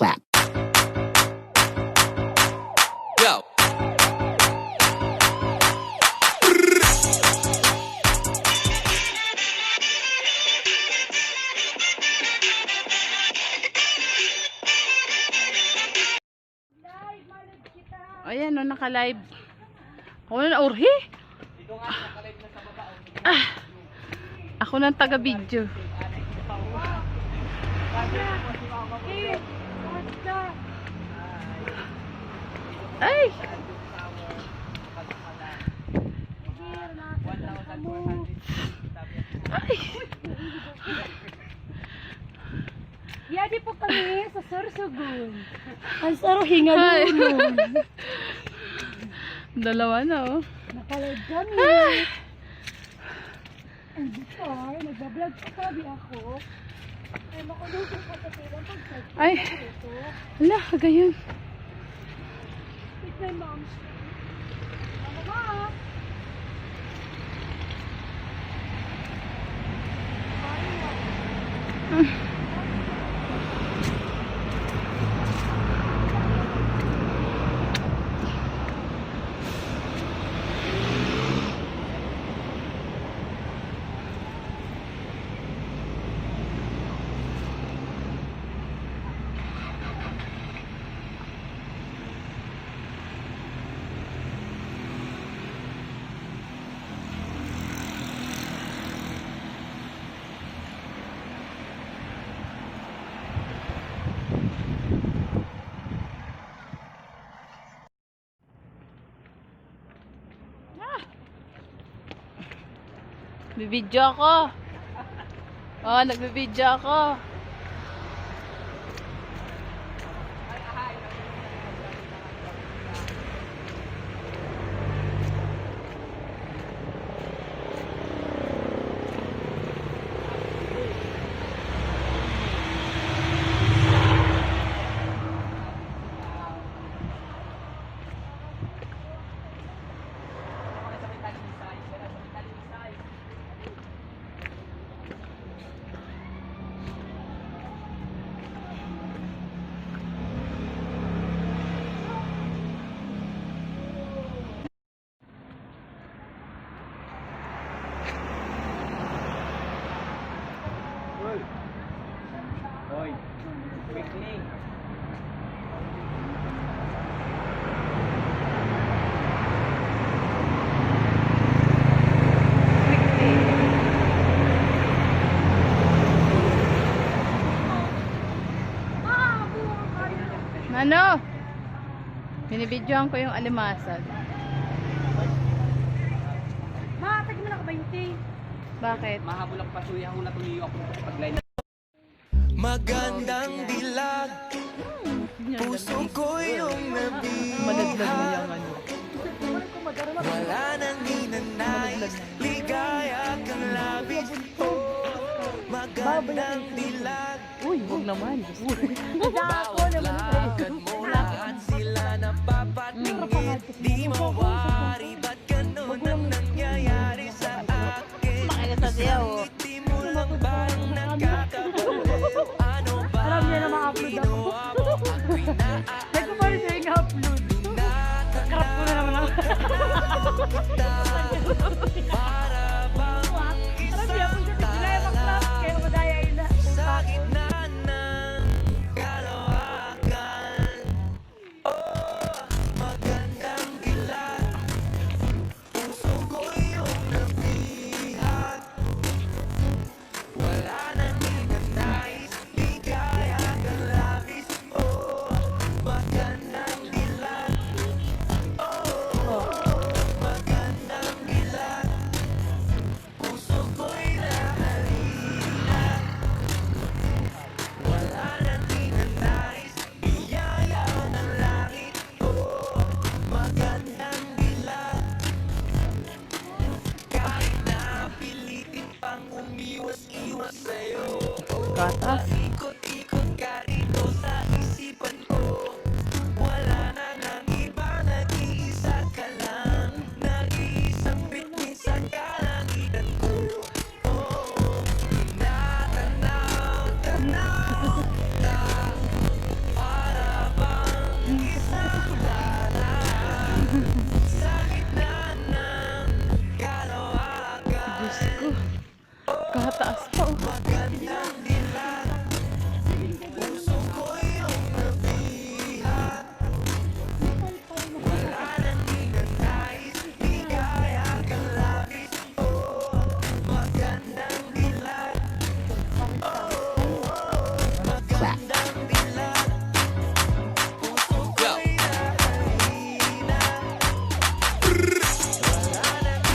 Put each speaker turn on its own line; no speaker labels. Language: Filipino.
clap.
Go.
Ayan, no, naka-live. Ako na na-urhi. Ako na taga-video. Ay! Ay!
Yadi po kami sa Sorsogon. Ang saro hingalulon.
Dalawa na, oh.
Nakalive kami. And before, nagbablog pa sabi ako. Ay, makulusok ka sa silang pag-search.
Ay! Hala, gayon.
It's my mom. Mama!
Bibidyo ako. Oh, nagbibidyo ako.
Hoy, quickly.
Ano? Binibidyohan ko yung alimasag.
Ma, tagi mo na ka 20.
Bakit?
Mahabol ang pasuya ko na tuliyo ako pag-line.
Magandang dilag, puso ko yung
Madagdag mo
nabihag.
yung ano.
Wala nang ninanais, ligaya kang labis. Magandang dilag,
Uy, huwag naman.
bawat lakad mo lahat sila napapatingin. Di mawari, ba't ganun ang nangyayari sa akin?
Makikita siya, oh.
Ngiti mo lang bang nakakabaliw? Ano ba
Alam niya na ma-upload ako.
ako'y
Nagkumalit siya yung upload. Crap ko na naman ako.
para bang
Alam niya kung siya tigilay mag-crap. Kaya madaya yun na.
sa gitna ng kalawakan. Oh, magandang dilag, puso ko yung nabihag. Wala nang ninanais, ligaya kang labis. Oh, magandang dilag. Oh, magandang dilag.
Diyos ko. Kataas pa oh.